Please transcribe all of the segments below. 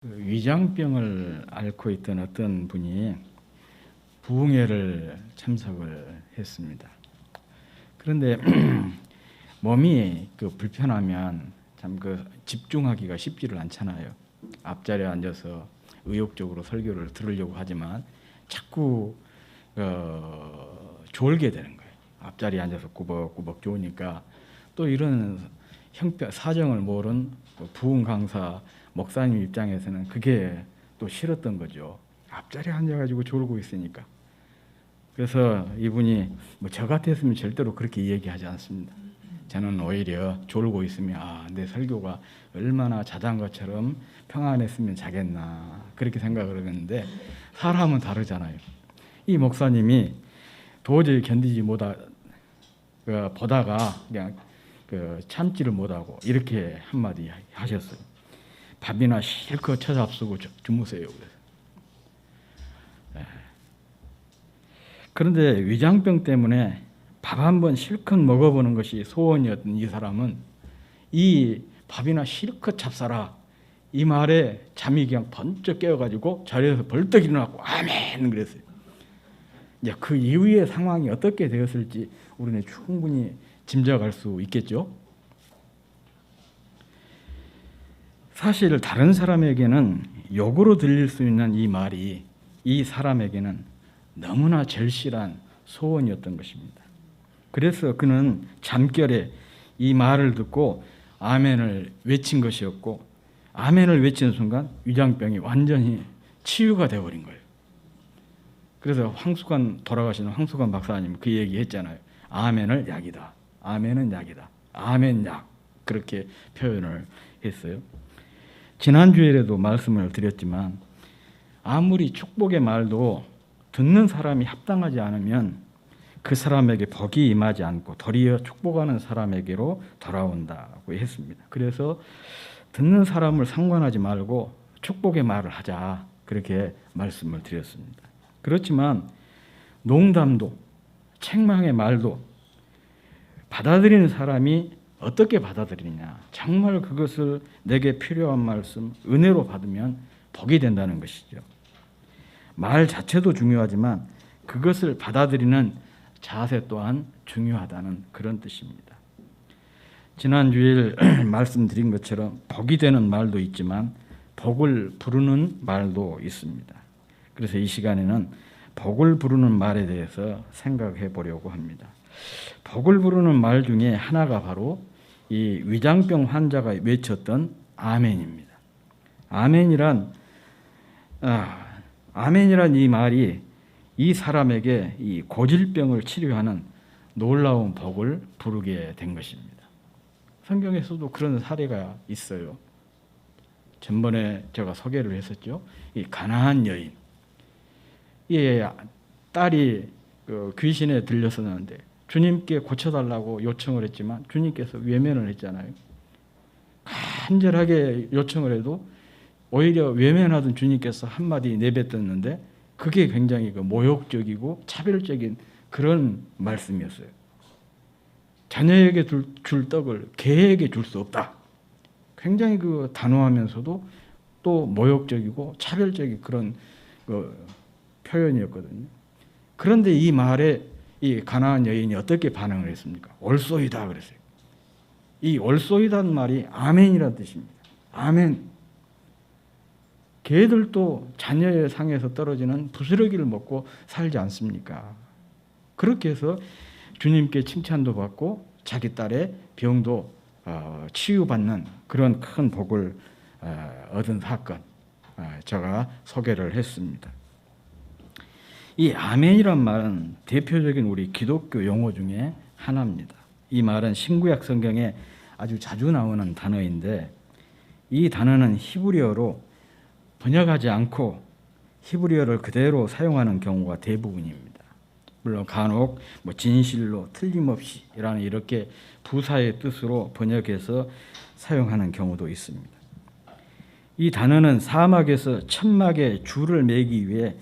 위장병을 앓고 있던 어떤 분이 부흥회를 참석을 했습니다. 그런데 몸이 불편하면 참 집중하기가 쉽지를 않잖아요. 앞자리에 앉아서 의욕적으로 설교를 들으려고 하지만 자꾸 졸게 되는 거예요. 앞자리에 앉아서 꾸벅꾸벅 좋으니까 또 이런 사정을 모른 부흥 강사 목사님 입장에서는 그게 또 싫었던 거죠. 앞자리에 앉아가지고 졸고 있으니까. 그래서 이분이 저 같았으면 절대로 그렇게 얘기하지 않습니다. 저는 오히려 졸고 있으면 내 설교가 얼마나 자장가처럼 평안했으면 자겠나 그렇게 생각을 했는데 사람은 다르잖아요. 이 목사님이 도저히 견디지 보다가 그냥 참지를 못하고 이렇게 한마디 하셨어요. 밥이나 실컷 쳐잡수고 주무세요. 그런데 위장병 때문에 밥 한 번 실컷 먹어보는 것이 소원이었던 이 사람은 이 밥이나 실컷 잡사라 이 말에 잠이 그냥 번쩍 깨어가지고 자리에서 벌떡 일어나고 아멘 그랬어요. 이제 그 이후의 상황이 어떻게 되었을지 우리는 충분히 짐작할 수 있겠죠. 사실 다른 사람에게는 욕으로 들릴 수 있는 이 말이 이 사람에게는 너무나 절실한 소원이었던 것입니다. 그래서 그는 잠결에 이 말을 듣고 아멘을 외친 것이었고 아멘을 외치는 순간 위장병이 완전히 치유가 되어버린 거예요. 그래서 돌아가시는 황수관 박사님 그 얘기 했잖아요. 아멘을 약이다. 아멘은 약이다. 아멘 약. 그렇게 표현을 했어요. 지난주에도 말씀을 드렸지만 아무리 축복의 말도 듣는 사람이 합당하지 않으면 그 사람에게 복이 임하지 않고 도리어 축복하는 사람에게로 돌아온다고 했습니다. 그래서 듣는 사람을 상관하지 말고 축복의 말을 하자 그렇게 말씀을 드렸습니다. 그렇지만 농담도 책망의 말도 받아들이는 사람이 어떻게 받아들이냐 정말 그것을 내게 필요한 말씀 은혜로 받으면 복이 된다는 것이죠. 말 자체도 중요하지만 그것을 받아들이는 자세 또한 중요하다는 그런 뜻입니다. 지난 주일 말씀드린 것처럼 복이 되는 말도 있지만 복을 부르는 말도 있습니다. 그래서 이 시간에는 복을 부르는 말에 대해서 생각해 보려고 합니다. 복을 부르는 말 중에 하나가 바로 이 위장병 환자가 외쳤던 아멘입니다. 아멘이란 이 말이 이 사람에게 이 고질병을 치료하는 놀라운 복을 부르게 된 것입니다. 성경에서도 그런 사례가 있어요. 전번에 제가 소개를 했었죠. 이 가나안 여인, 이 딸이 귀신에 들렸었는데 주님께 고쳐달라고 요청을 했지만 주님께서 외면을 했잖아요. 간절하게 요청을 해도 오히려 외면하던 주님께서 한마디 내뱉었는데 그게 굉장히 모욕적이고 차별적인 그런 말씀이었어요. 자녀에게 줄 떡을 개에게 줄 수 없다. 굉장히 단호하면서도 또 모욕적이고 차별적인 그런 표현이었거든요. 그런데 이 말에 이 가나안 여인이 어떻게 반응을 했습니까? 옳소이다 그랬어요. 이 옳소이다는 말이 아멘이라는 뜻입니다. 아멘. 개들도 자녀의 상에서 떨어지는 부스러기를 먹고 살지 않습니까? 그렇게 해서 주님께 칭찬도 받고 자기 딸의 병도 치유받는 그런 큰 복을 얻은 사건 제가 소개를 했습니다. 이 아멘이란 말은 대표적인 우리 기독교 용어 중에 하나입니다. 이 말은 신구약 성경에 아주 자주 나오는 단어인데 이 단어는 히브리어로 번역하지 않고 히브리어를 그대로 사용하는 경우가 대부분입니다. 물론 간혹 진실로 틀림없이라는 이렇게 부사의 뜻으로 번역해서 사용하는 경우도 있습니다. 이 단어는 사막에서 천막에 줄을 매기 위해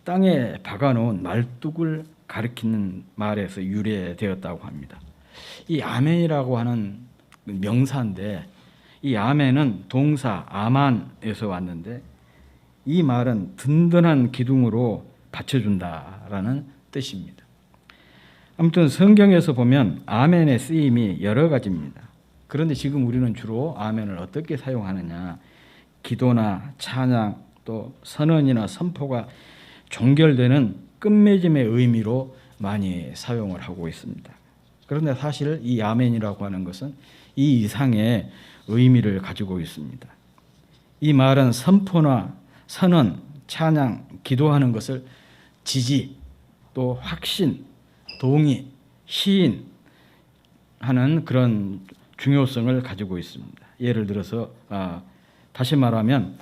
땅에 박아놓은 말뚝을 가리키는 말에서 유래되었다고 합니다. 이 아멘이라고 하는 명사인데 이 아멘은 동사 아만에서 왔는데 이 말은 든든한 기둥으로 받쳐준다라는 뜻입니다. 아무튼 성경에서 보면 아멘의 쓰임이 여러 가지입니다. 그런데 지금 우리는 주로 아멘을 어떻게 사용하느냐, 기도나 찬양 또 선언이나 선포가 종결되는 끝맺음의 의미로 많이 사용을 하고 있습니다. 그런데 사실 이 아멘이라고 하는 것은 이 이상의 의미를 가지고 있습니다. 이 말은 선포나 선언, 찬양, 기도하는 것을 지지, 또 확신, 동의, 시인하는 그런 중요성을 가지고 있습니다. 예를 들어서 다시 말하면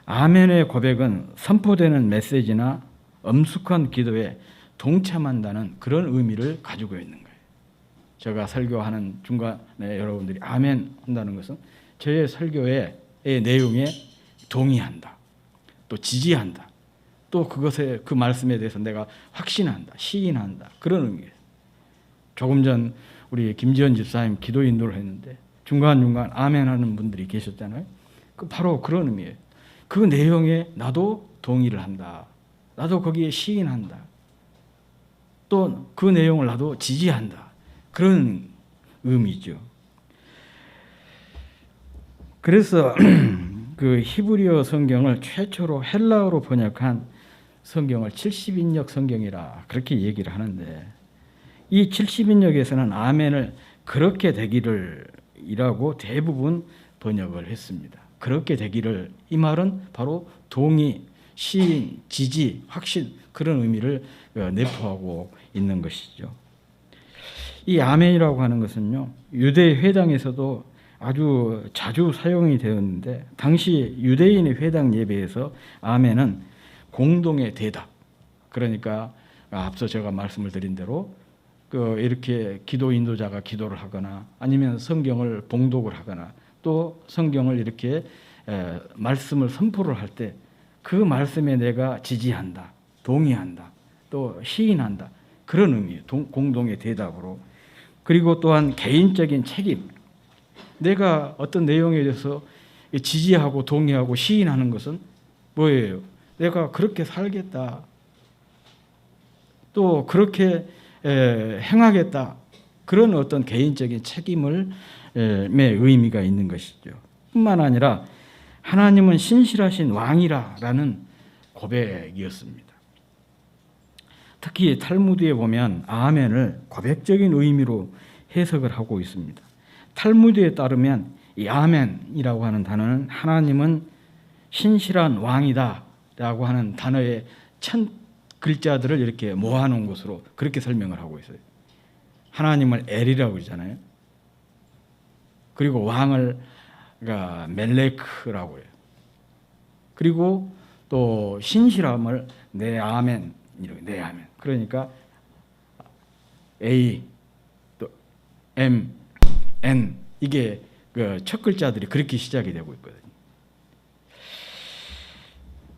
아멘의 고백은 선포되는 메시지나 엄숙한 기도에 동참한다는 그런 의미를 가지고 있는 거예요. 제가 설교하는 중간에 여러분들이 아멘 한다는 것은 저의 설교의 내용에 동의한다, 또 지지한다, 또 그것에 그 말씀에 대해서 내가 확신한다, 시인한다, 그런 의미예요. 조금 전 우리 김지연 집사님 기도 인도를 했는데 중간중간 아멘 하는 분들이 계셨잖아요. 그 바로 그런 의미예요. 그 내용에 나도 동의를 한다, 나도 거기에 시인한다, 또 그 내용을 나도 지지한다, 그런 의미죠. 그래서 그 히브리어 성경을 최초로 헬라어로 번역한 성경을 70인역 성경이라 그렇게 얘기를 하는데, 이 70인역에서는 아멘을 그렇게 되기를 이라고 대부분 번역을 했습니다. 그렇게 되기를, 이 말은 바로 동의, 시인, 지지, 확신, 그런 의미를 내포하고 있는 것이죠. 이 아멘이라고 하는 것은요, 유대 회당에서도 아주 자주 사용이 되었는데, 당시 유대인의 회당 예배에서 아멘은 공동의 대답, 그러니까 앞서 제가 말씀을 드린 대로 이렇게 기도 인도자가 기도를 하거나 아니면 성경을 봉독을 하거나 또 성경을 이렇게 말씀을 선포를 할 때 그 말씀에 내가 지지한다, 동의한다, 또 시인한다, 그런 의미예요. 공동의 대답으로. 그리고 또한 개인적인 책임, 내가 어떤 내용에 대해서 지지하고 동의하고 시인하는 것은 뭐예요? 내가 그렇게 살겠다, 또 그렇게 행하겠다, 그런 어떤 개인적인 책임의 의미가 있는 것이죠. 뿐만 아니라 하나님은 신실하신 왕이라라는 고백이었습니다. 특히 탈무드에 보면 아멘을 고백적인 의미로 해석을 하고 있습니다. 탈무드에 따르면 이 아멘이라고 하는 단어는 하나님은 신실한 왕이다 라고 하는 단어의 첫 글자들을 이렇게 모아놓은 것으로 그렇게 설명을 하고 있어요. 하나님을 엘이라고 그러잖아요. 그리고 왕을 멜레크라고 해요. 그리고 또 신실함을 네 아멘, 이렇게 네 아멘. 그러니까 A, 또 M, N, 이게 첫 글자들이 그렇게 시작이 되고 있거든요.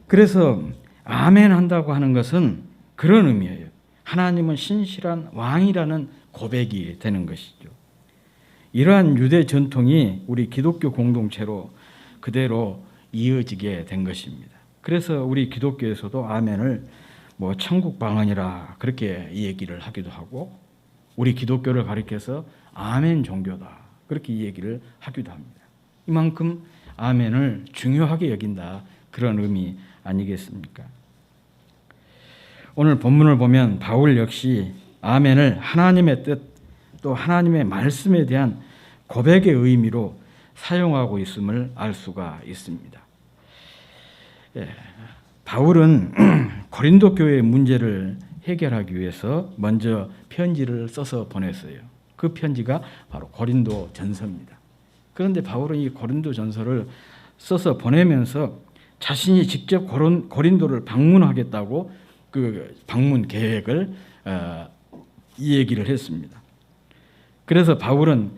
그래서 아멘 한다고 하는 것은 그런 의미예요. 하나님은 신실한 왕이라는 고백이 되는 것이죠. 이러한 유대 전통이 우리 기독교 공동체로 그대로 이어지게 된 것입니다. 그래서 우리 기독교에서도 아멘을 천국 방언이라 그렇게 얘기를 하기도 하고, 우리 기독교를 가리켜서 아멘 종교다 그렇게 얘기를 하기도 합니다. 이만큼 아멘을 중요하게 여긴다, 그런 의미 아니겠습니까? 오늘 본문을 보면 바울 역시 아멘을 하나님의 뜻, 또 하나님의 말씀에 대한 고백의 의미로 사용하고 있음을 알 수가 있습니다. 바울은 고린도 교회의 문제를 해결하기 위해서 먼저 편지를 써서 보냈어요. 그 편지가 바로 고린도 전서입니다. 그런데 바울은 이 고린도 전서를 써서 보내면서 자신이 직접 고린도를 방문하겠다고 그 방문 계획을 이 얘기를 했습니다. 그래서 바울은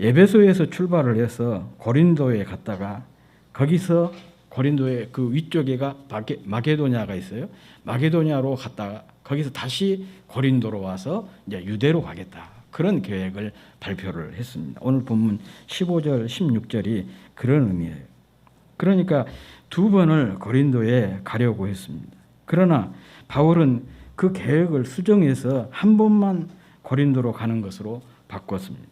에베소에서 출발을 해서 고린도에 갔다가, 거기서 고린도의 그 위쪽에가 마게도냐가 있어요. 마게도냐로 갔다가 거기서 다시 고린도로 와서 이제 유대로 가겠다, 그런 계획을 발표를 했습니다. 오늘 본문 15절, 16절이 그런 의미예요. 그러니까 2번을 고린도에 가려고 했습니다. 그러나 바울은 그 계획을 수정해서 한 번만 고린도로 가는 것으로 바꿨습니다.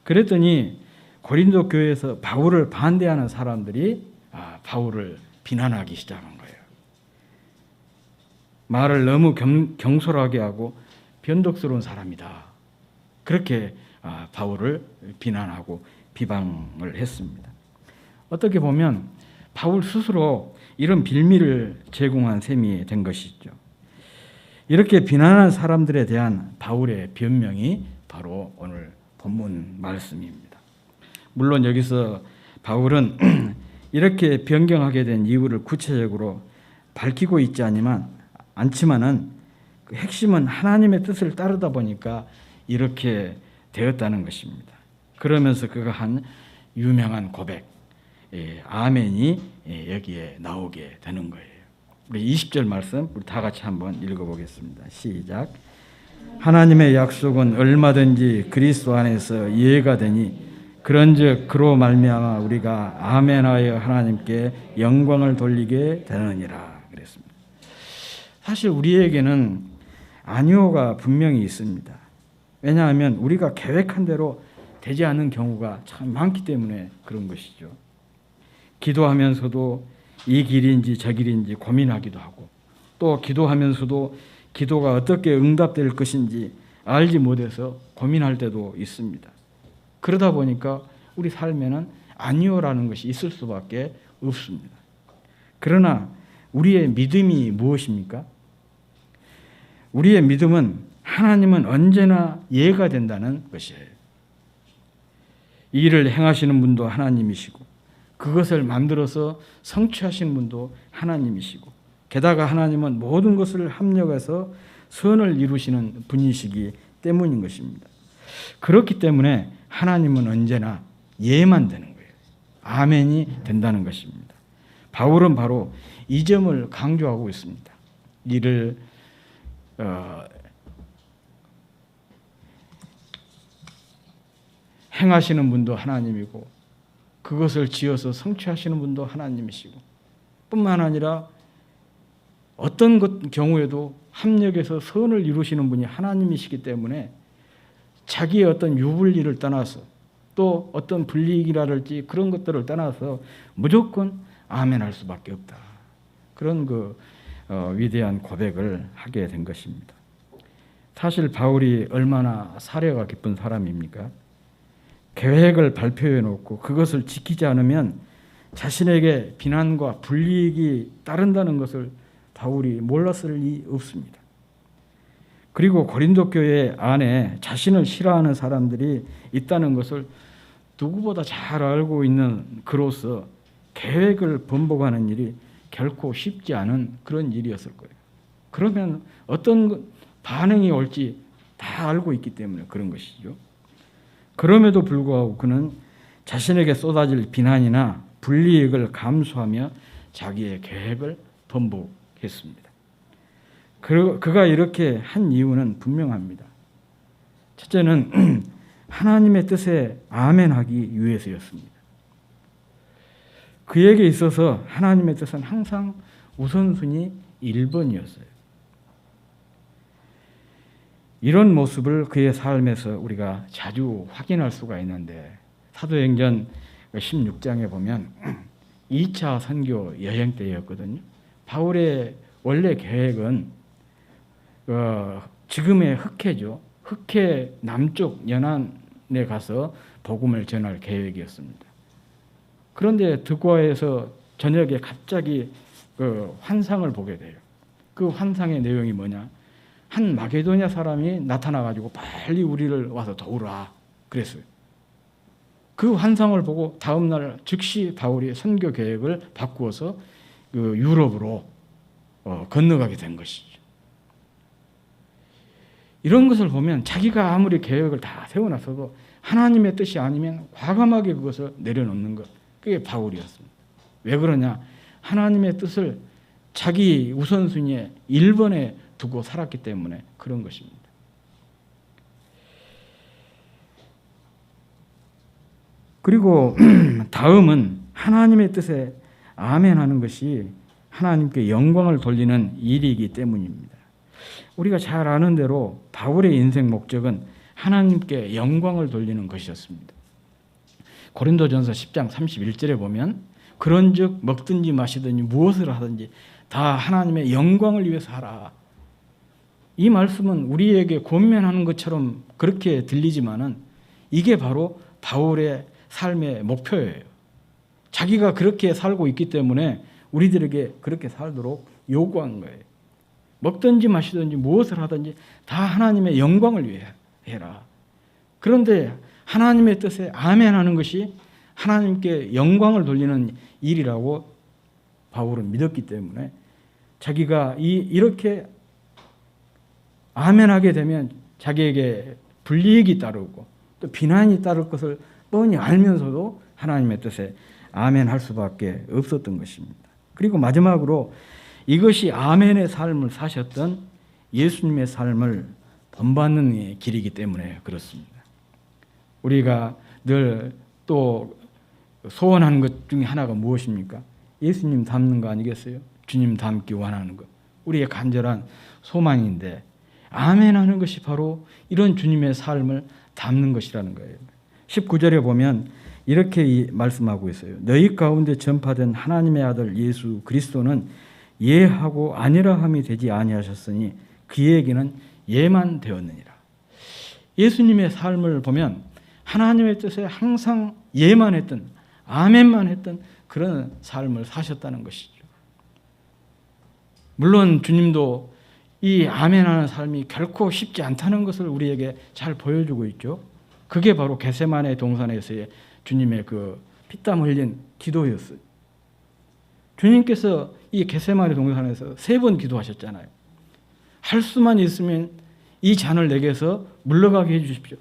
그랬더니 고린도 교회에서 바울을 반대하는 사람들이 바울을 비난하기 시작한 거예요. 말을 너무 경솔하게 하고 변덕스러운 사람이다. 그렇게 바울을 비난하고 비방을 했습니다. 어떻게 보면 바울 스스로 이런 빌미를 제공한 셈이 된 것이죠. 이렇게 비난한 사람들에 대한 바울의 변명이 바로 오늘 본문 말씀입니다. 물론 여기서 바울은 이렇게 변경하게 된 이유를 구체적으로 밝히고 있지 않지만은 그 핵심은 하나님의 뜻을 따르다 보니까 이렇게 되었다는 것입니다. 그러면서 그가 한 유명한 고백, 아멘이 여기에 나오게 되는 거예요. 우리 20절 말씀 우리 다 같이 한번 읽어보겠습니다. 시작. 하나님의 약속은 얼마든지 그리스도 안에서 이해가 되니 그런즉 그로 말미암아 우리가 아멘하여 하나님께 영광을 돌리게 되느니라 그랬습니다. 사실 우리에게는 아니오가 분명히 있습니다. 왜냐하면 우리가 계획한 대로 되지 않는 경우가 참 많기 때문에 그런 것이죠. 기도하면서도 이 길인지 저 길인지 고민하기도 하고, 또 기도하면서도 기도가 어떻게 응답될 것인지 알지 못해서 고민할 때도 있습니다. 그러다 보니까 우리 삶에는 아니오라는 것이 있을 수밖에 없습니다. 그러나 우리의 믿음이 무엇입니까? 우리의 믿음은 하나님은 언제나 예가 된다는 것이에요. 이 일을 행하시는 분도 하나님이시고 그것을 만들어서 성취하시는 분도 하나님이시고 게다가 하나님은 모든 것을 합력해서 선을 이루시는 분이시기 때문인 것입니다. 그렇기 때문에 하나님은 언제나 예만 되는 거예요. 아멘이 된다는 것입니다. 바울은 바로 이 점을 강조하고 있습니다. 이를 행하시는 분도 하나님이고 그것을 지어서 성취하시는 분도 하나님이시고 뿐만 아니라 어떤 경우에도 합력해서 선을 이루시는 분이 하나님이시기 때문에 자기의 어떤 유불리를 떠나서 또 어떤 불이익이라든지 그런 것들을 떠나서 무조건 아멘할 수밖에 없다. 그런 위대한 고백을 하게 된 것입니다. 사실 바울이 얼마나 사려가 깊은 사람입니까? 계획을 발표해 놓고 그것을 지키지 않으면 자신에게 비난과 불이익이 따른다는 것을 바울이 몰랐을 리 없습니다. 그리고 고린도 교회 안에 자신을 싫어하는 사람들이 있다는 것을 누구보다 잘 알고 있는 그로서 계획을 번복하는 일이 결코 쉽지 않은 그런 일이었을 거예요. 그러면 어떤 반응이 올지 다 알고 있기 때문에 그런 것이죠. 그럼에도 불구하고 그는 자신에게 쏟아질 비난이나 불이익을 감수하며 자기의 계획을 번복했습니다. 그가 이렇게 한 이유는 분명합니다. 첫째는 하나님의 뜻에 아멘하기 위해서였습니다. 그에게 있어서 하나님의 뜻은 항상 우선순위 1번이었어요. 이런 모습을 그의 삶에서 우리가 자주 확인할 수가 있는데 사도행전 16장에 보면 2차 선교 여행 때였거든요. 바울의 원래 계획은 지금의 흑해죠. 흑해 남쪽 연안에 가서 복음을 전할 계획이었습니다. 그런데 득과에서 저녁에 갑자기 환상을 보게 돼요. 그 환상의 내용이 뭐냐? 한 마게도냐 사람이 나타나가지고 빨리 우리를 와서 도우라 그랬어요. 그 환상을 보고 다음날 즉시 바울이 선교 계획을 바꾸어서 유럽으로 건너가게 된 것이죠. 이런 것을 보면 자기가 아무리 계획을 다 세워놨어도 하나님의 뜻이 아니면 과감하게 그것을 내려놓는 것, 그게 바울이었습니다. 왜 그러냐? 하나님의 뜻을 자기 우선순위에 1번에 두고 살았기 때문에 그런 것입니다. 그리고 다음은 하나님의 뜻에 아멘하는 것이 하나님께 영광을 돌리는 일이기 때문입니다. 우리가 잘 아는 대로 바울의 인생 목적은 하나님께 영광을 돌리는 것이었습니다. 고린도전서 10장 31절에 보면 그런즉 먹든지 마시든지 무엇을 하든지 다 하나님의 영광을 위해서 하라. 이 말씀은 우리에게 권면하는 것처럼 그렇게 들리지만은 이게 바로 바울의 삶의 목표예요. 자기가 그렇게 살고 있기 때문에 우리들에게 그렇게 살도록 요구한 거예요. 먹든지 마시든지 무엇을 하든지 다 하나님의 영광을 위해 해라. 그런데 하나님의 뜻에 아멘하는 것이 하나님께 영광을 돌리는 일이라고 바울은 믿었기 때문에 자기가 이렇게 아멘하게 되면 자기에게 불이익이 따르고 또 비난이 따를 것을 뻔히 알면서도 하나님의 뜻에 아멘할 수밖에 없었던 것입니다. 그리고 마지막으로 이것이 아멘의 삶을 사셨던 예수님의 삶을 본받는 길이기 때문에 그렇습니다. 우리가 늘 또 소원하는 것 중에 하나가 무엇입니까? 예수님 닮는 거 아니겠어요? 주님 닮기 원하는 것. 우리의 간절한 소망인데 아멘하는 것이 바로 이런 주님의 삶을 담는 것이라는 거예요. 19절에 보면 이렇게 말씀하고 있어요. 너희 가운데 전파된 하나님의 아들 예수 그리스도는 예하고 아니라 함이 되지 아니하셨으니 그에게는 예만 되었느니라. 예수님의 삶을 보면 하나님의 뜻에 항상 예만 했던 아멘만 했던 그런 삶을 사셨다는 것이죠. 물론 주님도 이 아멘하는 삶이 결코 쉽지 않다는 것을 우리에게 잘 보여주고 있죠. 그게 바로 겟세마네 동산에서의 주님의 그 피땀 흘린 기도였어요. 주님께서 이 겟세마네 동산에서 3번 기도하셨잖아요. 할 수만 있으면 이 잔을 내게서 물러가게 해주십시오.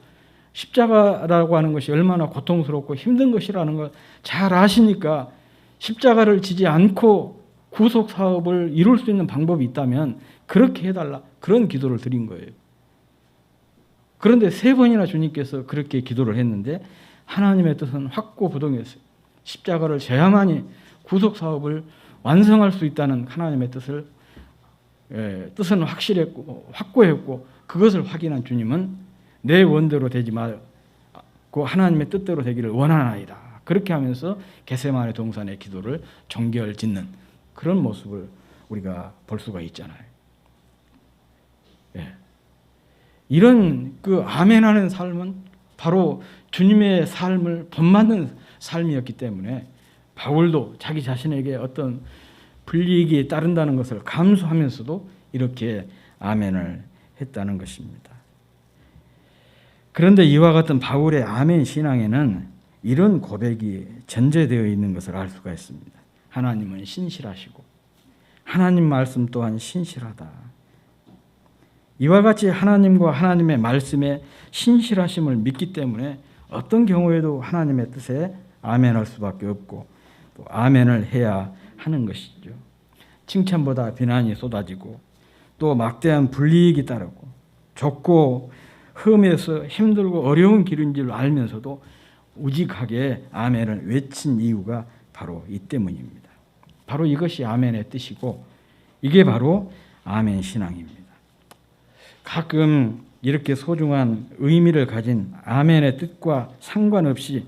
십자가라고 하는 것이 얼마나 고통스럽고 힘든 것이라는 걸 잘 아시니까 십자가를 지지 않고 구속 사업을 이룰 수 있는 방법이 있다면 그렇게 해달라, 그런 기도를 드린 거예요. 그런데 3번이나 주님께서 그렇게 기도를 했는데 하나님의 뜻은 확고부동이었어요. 십자가를 져야만이 구속 사업을 완성할 수 있다는 하나님의 뜻은 확실했고 확고했고 그것을 확인한 주님은 내 원대로 되지 말고 하나님의 뜻대로 되기를 원하나이다. 그렇게 하면서 겟세마네 동산의 기도를 정결짓는 그런 모습을 우리가 볼 수가 있잖아요. 예. 이런 그 아멘하는 삶은 바로 주님의 삶을 본받는 삶이었기 때문에 바울도 자기 자신에게 어떤 불이익이 따른다는 것을 감수하면서도 이렇게 아멘을 했다는 것입니다. 그런데 이와 같은 바울의 아멘 신앙에는 이런 고백이 전제되어 있는 것을 알 수가 있습니다. 하나님은 신실하시고 하나님 말씀 또한 신실하다. 이와 같이 하나님과 하나님의 말씀에 신실하심을 믿기 때문에 어떤 경우에도 하나님의 뜻에 아멘할 수밖에 없고 또 아멘을 해야 하는 것이죠. 칭찬보다 비난이 쏟아지고 또 막대한 불이익이 따르고 좁고 험해서 힘들고 어려운 길인 줄 알면서도 우직하게 아멘을 외친 이유가 바로 이 때문입니다. 바로 이것이 아멘의 뜻이고 이게 바로 아멘 신앙입니다. 가끔 이렇게 소중한 의미를 가진 아멘의 뜻과 상관없이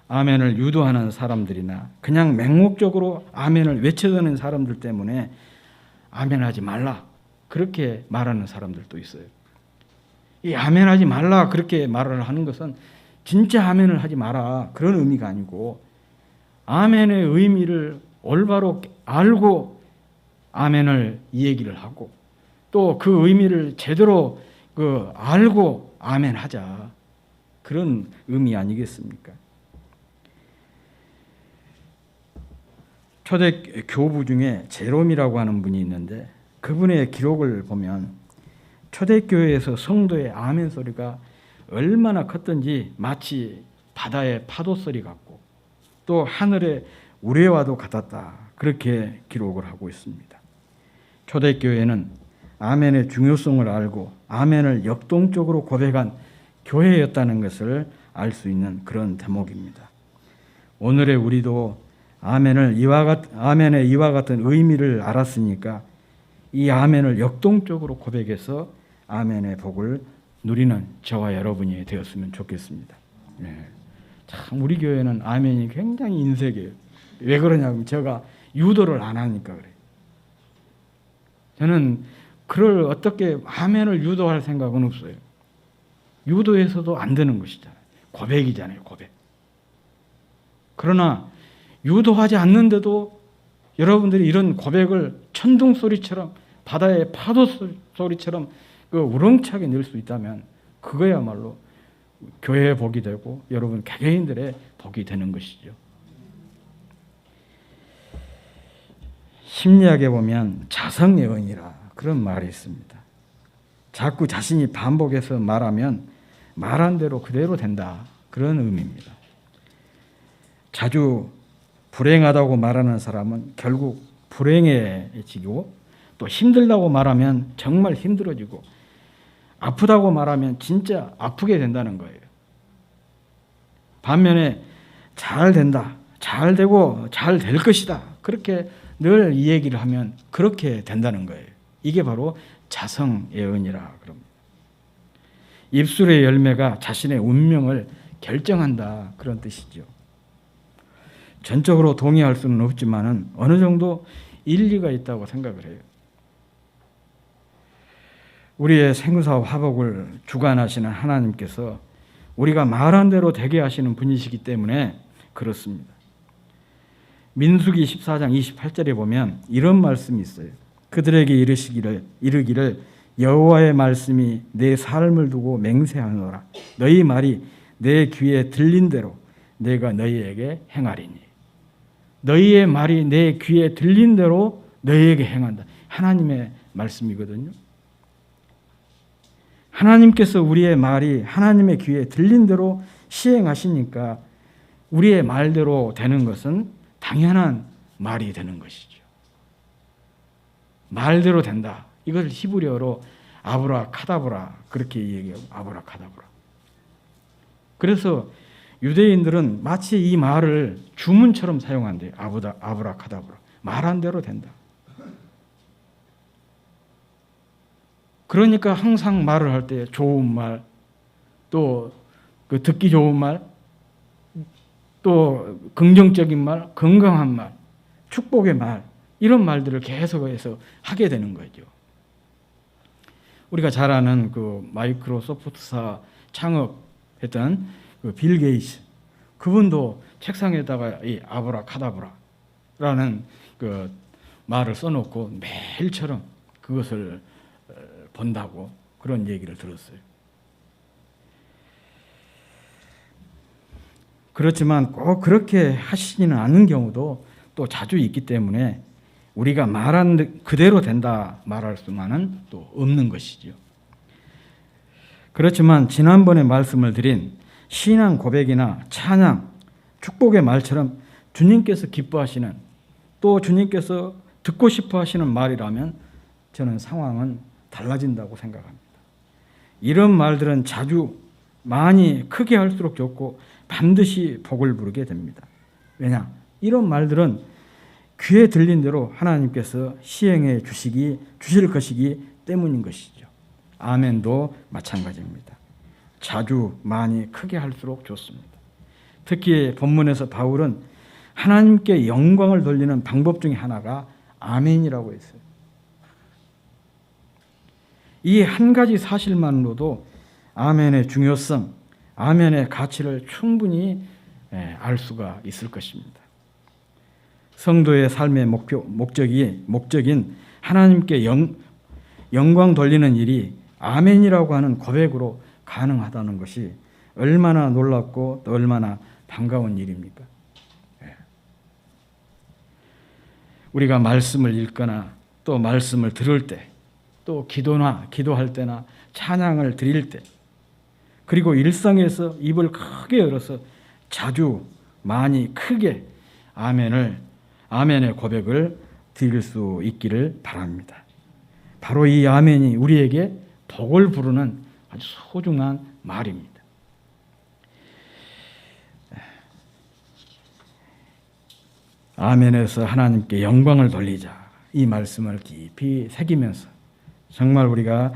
아멘을 유도하는 사람들이나 그냥 맹목적으로 아멘을 외쳐대는 사람들 때문에 아멘하지 말라 그렇게 말하는 사람들도 있어요. 이 아멘하지 말라 그렇게 말을 하는 것은 진짜 아멘을 하지 마라 그런 의미가 아니고 아멘의 의미를 올바로 알고 아멘을 이 얘기를 하고 또 그 의미를 제대로 알고 아멘하자 그런 의미 아니겠습니까? 초대 교부 중에 제롬이라고 하는 분이 있는데 그분의 기록을 보면 초대교회에서 성도의 아멘 소리가 얼마나 컸던지 마치 바다의 파도 소리 같고 또 하늘의 우레와도 같았다 그렇게 기록을 하고 있습니다. 초대교회는 아멘의 중요성을 알고 아멘을 역동적으로 고백한 교회였다는 것을 알 수 있는 그런 대목입니다. 오늘의 우리도 아멘의 이와 같은 의미를 알았으니까 이 아멘을 역동적으로 고백해서 아멘의 복을 누리는 저와 여러분이 되었으면 좋겠습니다. 참 우리 교회는 아멘이 굉장히 인색이에요. 왜 그러냐면 제가 유도를 안 하니까 그래요. 저는 그걸 어떻게 아멘을 유도할 생각은 없어요. 유도해서도 안 되는 것이잖아요. 고백이잖아요, 고백. 그러나 유도하지 않는데도 여러분들이 이런 고백을 천둥 소리처럼 바다의 파도 소리처럼 그 우렁차게 낼 수 있다면 그거야말로 교회의 복이 되고 여러분 개개인들의 복이 되는 것이죠. 심리학에 보면 자성예언이라 그런 말이 있습니다. 자꾸 자신이 반복해서 말하면 말한 대로 그대로 된다. 그런 의미입니다. 자주 불행하다고 말하는 사람은 결국 불행해지고 또 힘들다고 말하면 정말 힘들어지고 아프다고 말하면 진짜 아프게 된다는 거예요. 반면에 잘 된다, 잘 되고 잘 될 것이다. 그렇게 늘 이 얘기를 하면 그렇게 된다는 거예요. 이게 바로 자성예언이라 그럽니다. 입술의 열매가 자신의 운명을 결정한다. 그런 뜻이죠. 전적으로 동의할 수는 없지만은 어느 정도 일리가 있다고 생각을 해요. 우리의 생사와 화복을 주관하시는 하나님께서 우리가 말한 대로 되게 하시는 분이시기 때문에 그렇습니다. 민수기 14장 28절에 보면 이런 말씀이 있어요. 그들에게 이르기를 여호와의 말씀이 내 삶을 두고 맹세하노라. 너희 말이 내 귀에 들린 대로 내가 너희에게 행하리니. 너희의 말이 내 귀에 들린 대로 너희에게 행한다. 하나님의 말씀이거든요. 하나님께서 우리의 말이 하나님의 귀에 들린 대로 시행하시니까 우리의 말대로 되는 것은 당연한 말이 되는 것이죠. 말대로 된다. 이것을 히브리어로 아브라카다브라 그렇게 얘기하고 아브라카다브라. 그래서 유대인들은 마치 이 말을 주문처럼 사용한대요. 아브라카다브라. 말한 대로 된다. 그러니까 항상 말을 할 때 좋은 말, 또 그 듣기 좋은 말, 또 긍정적인 말, 건강한 말, 축복의 말, 이런 말들을 계속해서 하게 되는 거죠. 우리가 잘 아는 그 마이크로소프트사 창업했던 그 빌 게이츠, 그분도 책상에다가 이 아브라카다브라라는 그 말을 써놓고 매일처럼 그것을 본다고 그런 얘기를 들었어요. 그렇지만 꼭 그렇게 하시지는 않는 경우도 또 자주 있기 때문에 우리가 말한 그대로 된다 말할 수만은 또 없는 것이죠. 그렇지만 지난번에 말씀을 드린 신앙 고백이나 찬양, 축복의 말처럼 주님께서 기뻐하시는 또 주님께서 듣고 싶어 하시는 말이라면 저는 상황은 달라진다고 생각합니다. 이런 말들은 자주 많이 크게 할수록 좋고 반드시 복을 부르게 됩니다. 왜냐? 이런 말들은 귀에 들린 대로 하나님께서 시행해 주실 것이기 때문인 것이죠. 아멘도 마찬가지입니다. 자주 많이 크게 할수록 좋습니다. 특히 본문에서 바울은 하나님께 영광을 돌리는 방법 중에 하나가 아멘이라고 했어요. 이 한 가지 사실만으로도 아멘의 중요성, 아멘의 가치를 충분히 알 수가 있을 것입니다. 성도의 삶의 목적인 하나님께 영광 돌리는 일이 아멘이라고 하는 고백으로 가능하다는 것이 얼마나 놀랍고 또 얼마나 반가운 일입니까? 우리가 말씀을 읽거나 또 말씀을 들을 때, 또 기도할 때나 찬양을 드릴 때, 그리고 일상에서 입을 크게 열어서 자주 많이 크게 아멘의 고백을 드릴 수 있기를 바랍니다. 바로 이 아멘이 우리에게 복을 부르는 아주 소중한 말입니다. 아멘에서 하나님께 영광을 돌리자. 이 말씀을 깊이 새기면서 정말 우리가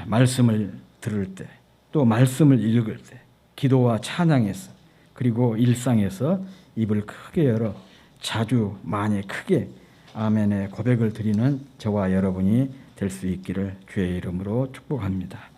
말씀을 들을 때, 또 말씀을 읽을 때, 기도와 찬양에서, 그리고 일상에서 입을 크게 열어 자주 많이 크게 아멘의 고백을 드리는 저와 여러분이 될 수 있기를 주의 이름으로 축복합니다.